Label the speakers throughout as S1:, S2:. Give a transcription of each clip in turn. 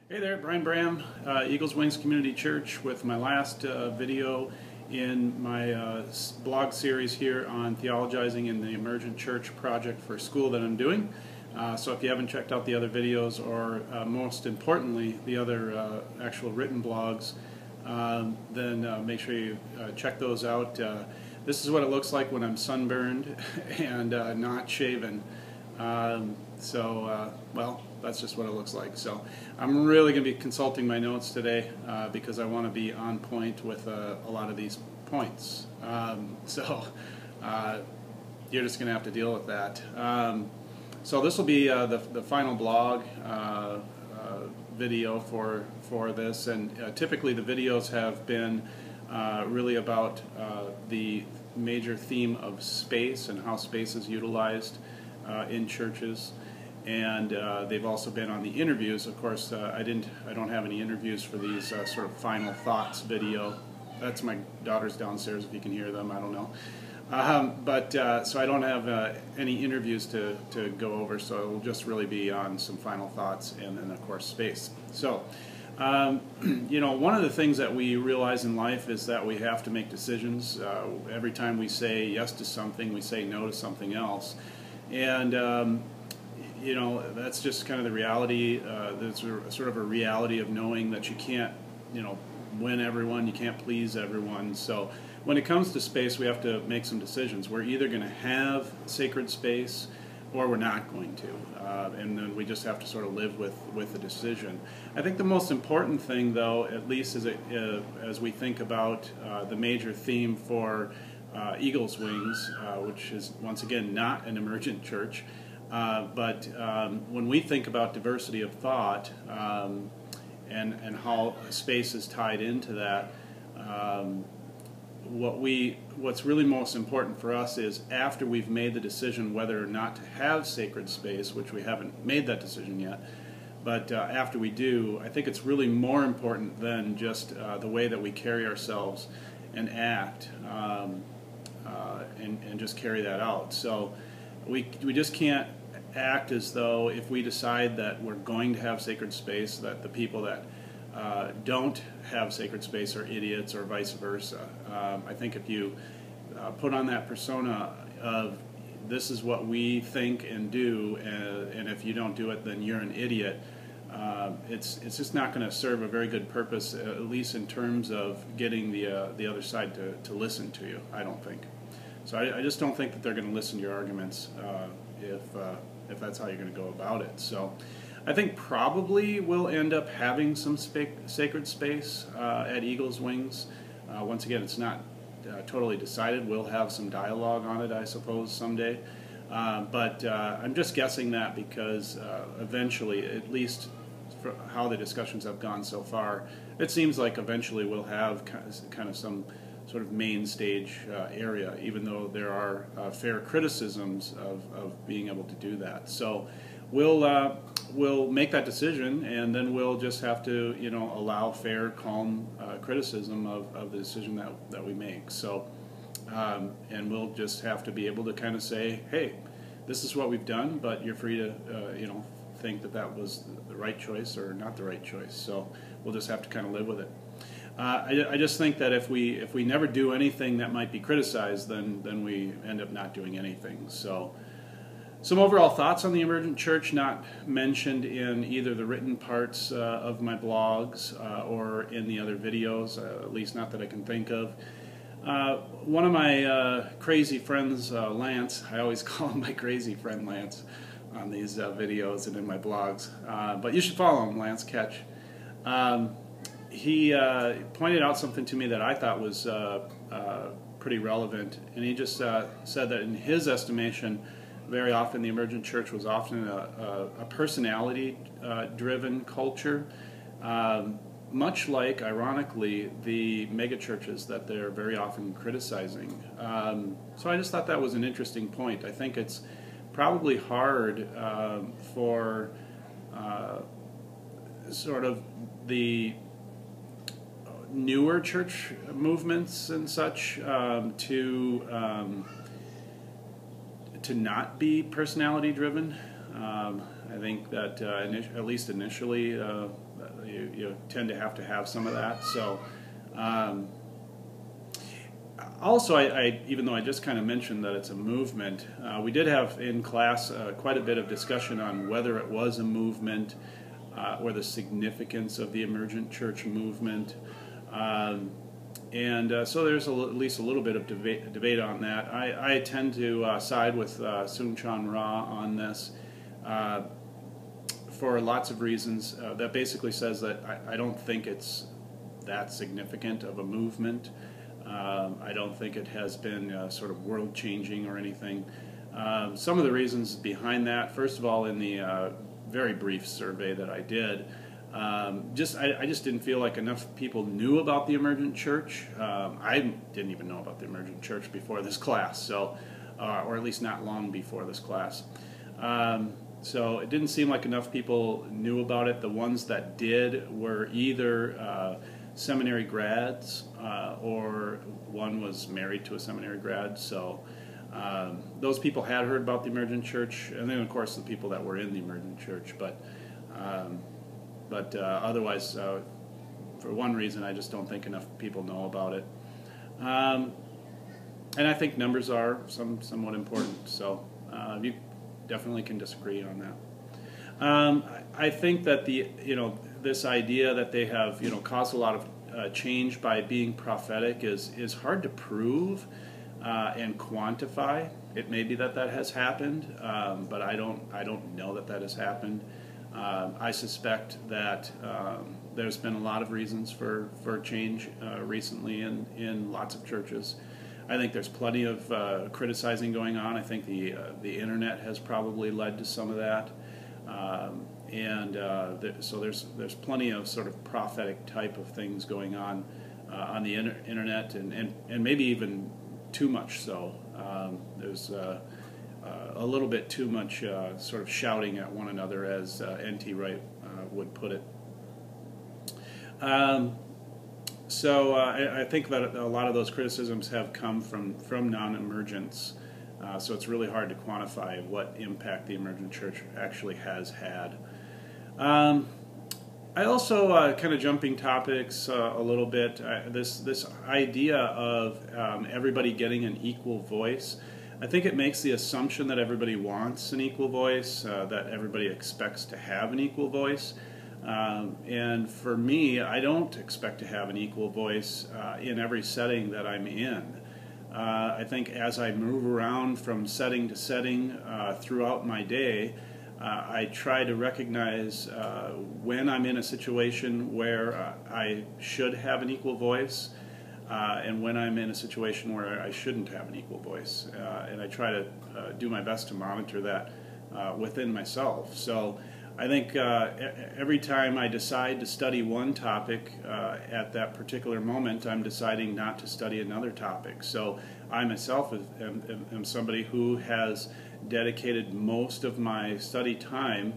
S1: Hey there, Brian Bram, Eagles Wings Community Church, with my last video in my blog series here on theologizing in the Emergent Church project for school that I'm doing. So if you haven't checked out the other videos, or most importantly the other actual written blogs, then make sure you check those out. This is what it looks like when I'm sunburned and not shaven. Well, that's just what it looks like. So I'm really going to be consulting my notes today because I want to be on point with a lot of these points. You're just going to have to deal with that. So this will be the final blog video for this, and typically the videos have been really about the major theme of space and how space is utilized in churches, and they've also been on the interviews. Of course, I don't have any interviews for these sort of final thoughts video. That's my daughters downstairs, if you can hear them. I don't know. So I don't have any interviews to go over, so it will just really be on some final thoughts and then, of course, space. So, you know, one of the things that we realize in life is that we have to make decisions. Every time we say yes to something, we say no to something else. And, you know, that's just kind of the reality. There's sort of a reality of knowing that you can't, you know, win everyone, you can't please everyone. So when it comes to space, we have to make some decisions. We're either going to have sacred space or we're not going to. And then we just have to sort of live with the decision. I think the most important thing, though, at least as we think about the major theme for Eagles Wings, which is once again not an emergent church, but when we think about diversity of thought and how space is tied into that, what's really most important for us is, after we've made the decision whether or not to have sacred space, which we haven't made that decision yet, but after we do, I think it's really more important than just the way that we carry ourselves and act, and just carry that out. So we just can't act as though, if we decide that we're going to have sacred space, that the people that don't have sacred space are idiots, or vice versa. I think if you put on that persona of this is what we think and do, and if you don't do it, then you're an idiot, it's just not going to serve a very good purpose, at least in terms of getting the other side to listen to you, I don't think. So I just don't think that they're going to listen to your arguments if that's how you're going to go about it. So I think probably we'll end up having some sacred space at Eagles Wings. Once again, it's not totally decided. We'll have some dialogue on it, I suppose, someday. But I'm just guessing that because eventually, at least for how the discussions have gone so far, it seems like eventually we'll have kind of some sort of main stage area, even though there are fair criticisms of being able to do that. So we'll make that decision, and then we'll just have to, you know, allow fair, calm criticism of the decision that we make. So, and we'll just have to be able to kind of say, hey, this is what we've done, but you're free to, you know, think that was the right choice or not the right choice. So we'll just have to kind of live with it. I just think that if we never do anything that might be criticized, then we end up not doing anything. So, some overall thoughts on the Emergent Church, not mentioned in either the written parts of my blogs or in the other videos, at least not that I can think of. One of my crazy friends, Lance, I always call him my crazy friend Lance on these videos and in my blogs, but you should follow him, Lance Ketch. He pointed out something to me that I thought was pretty relevant, and he just said that in his estimation, very often the Emergent Church was often a personality-driven culture, much like, ironically, the megachurches that they're very often criticizing. So I just thought that was an interesting point. I think it's probably hard for sort of the newer church movements and such to not be personality driven. I think that at least initially, you tend to have some of that. So. Also, even though I just kind of mentioned that it's a movement, we did have in class quite a bit of discussion on whether it was a movement or the significance of the emergent church movement. So there's at least a little bit of debate on that. I tend to side with Soong-Chan Rah on this for lots of reasons. That basically says that I don't think it's that significant of a movement. I don't think it has been sort of world-changing or anything. Some of the reasons behind that, first of all, in the very brief survey that I did, I just didn't feel like enough people knew about the Emergent Church. I didn't even know about the Emergent Church before this class, so, or at least not long before this class. So it didn't seem like enough people knew about it. The ones that did were either seminary grads, or one was married to a seminary grad. So those people had heard about the Emergent Church, and then of course the people that were in the Emergent Church. But otherwise, for one reason, I just don't think enough people know about it. And I think numbers are somewhat important. So you definitely can disagree on that. I think that this idea that they have caused a lot of change by being prophetic is hard to prove and quantify. It may be that has happened, but I don't know that has happened. I suspect that there's been a lot of reasons for change recently in lots of churches. I think there's plenty of criticizing going on. I think the internet has probably led to some of that. So there's plenty of sort of prophetic type of things going on the internet, and maybe even too much so. There's a little bit too much sort of shouting at one another, as N.T. Wright would put it. So I think that a lot of those criticisms have come from non-emergents. So it's really hard to quantify what impact the emergent church actually has had. I also, kind of jumping topics a little bit, this idea of everybody getting an equal voice, I think it makes the assumption that everybody wants an equal voice, that everybody expects to have an equal voice. And for me, I don't expect to have an equal voice in every setting that I'm in. I think as I move around from setting to setting throughout my day, I try to recognize when I'm in a situation where I should have an equal voice, and when I'm in a situation where I shouldn't have an equal voice. And I try to do my best to monitor that within myself. So I think every time I decide to study one topic at that particular moment, I'm deciding not to study another topic. So I myself am somebody who has dedicated most of my study time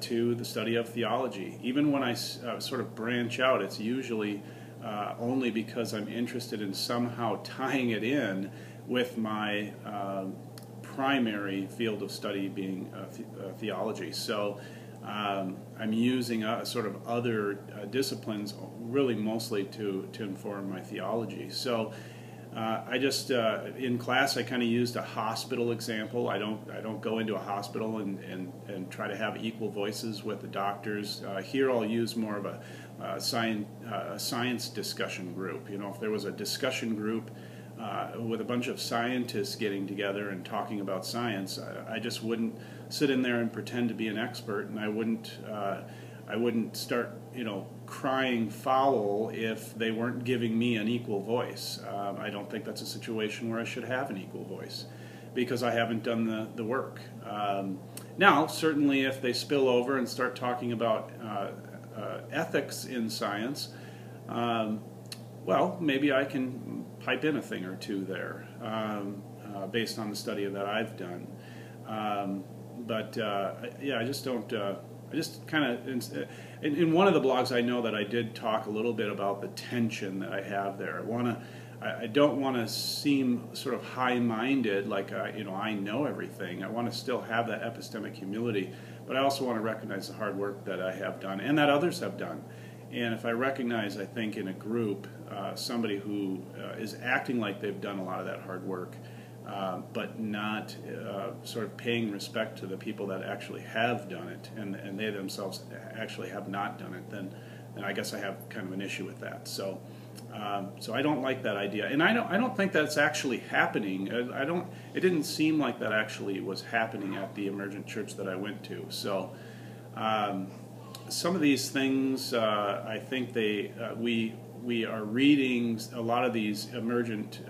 S1: to the study of theology. Even when I sort of branch out, it's usually only because I'm interested in somehow tying it in with my primary field of study being theology. So I'm using sort of other disciplines really mostly to inform my theology. So I just in class I kind of used a hospital example. I don't go into a hospital and try to have equal voices with the doctors. Here I'll use more of a science discussion group. If there was a discussion group with a bunch of scientists getting together and talking about science, I just wouldn't sit in there and pretend to be an expert, and I wouldn't start crying foul if they weren't giving me an equal voice. I don't think that's a situation where I should have an equal voice, because I haven't done the work. Now, certainly if they spill over and start talking about ethics in science, well, maybe I can pipe in a thing or two there based on the study that I've done. Yeah, I just don't. I just kind of, in one of the blogs I know that I did talk a little bit about the tension that I have there. I don't want to seem sort of high-minded, like I know everything. I want to still have that epistemic humility, but I also want to recognize the hard work that I have done and that others have done. And if I recognize, I think, in a group, somebody who is acting like they've done a lot of that hard work, but not sort of paying respect to the people that actually have done it, and they themselves actually have not done it, then I guess I have kind of an issue with that. So I don't like that idea, and I don't think that's actually happening. It didn't seem like that actually was happening at the Emergent church that I went to. So some of these things, I think we are reading a lot of these Emergent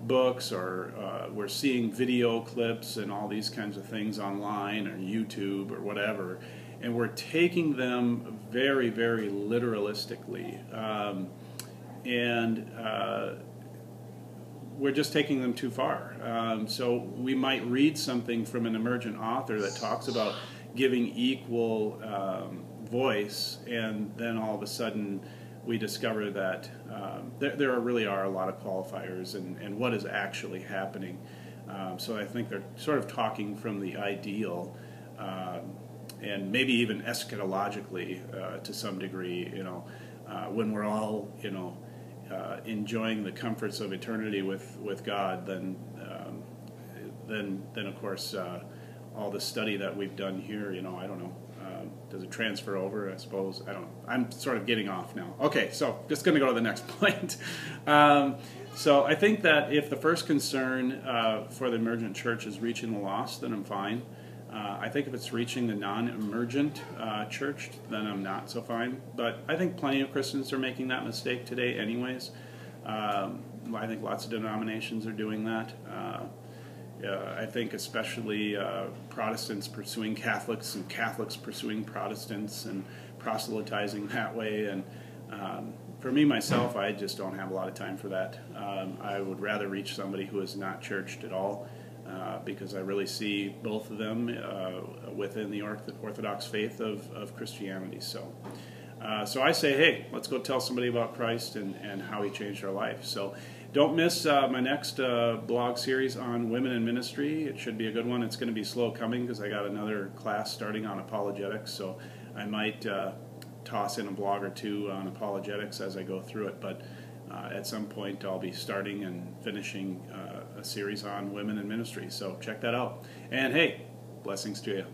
S1: books, or we're seeing video clips and all these kinds of things online or YouTube or whatever, and we're taking them very, very literalistically, and we're just taking them too far. So we might read something from an emergent author that talks about giving equal voice, and then all of a sudden we discover that there really are a lot of qualifiers and what is actually happening. So I think they're sort of talking from the ideal, and maybe even eschatologically to some degree. When we're all enjoying the comforts of eternity with God, then of course all the study that we've done here, I don't know. Does it transfer over? I suppose. I don't know. I'm sort of getting off now. Okay, so just going to go to the next point. So I think that if the first concern for the emergent church is reaching the lost, then I'm fine. I think if it's reaching the non-emergent church, then I'm not so fine. But I think plenty of Christians are making that mistake today anyways. I think lots of denominations are doing that. I think especially Protestants pursuing Catholics and Catholics pursuing Protestants and proselytizing that way. And for me, myself, I just don't have a lot of time for that. I would rather reach somebody who is not churched at all, because I really see both of them within the Orthodox faith of Christianity. So I say, hey, let's go tell somebody about Christ and how He changed our life. So don't miss my next blog series on women in ministry. It should be a good one. It's going to be slow coming because I got another class starting on apologetics, so I might toss in a blog or two on apologetics as I go through it. But at some point I'll be starting and finishing a series on women in ministry. So check that out. And hey, blessings to you.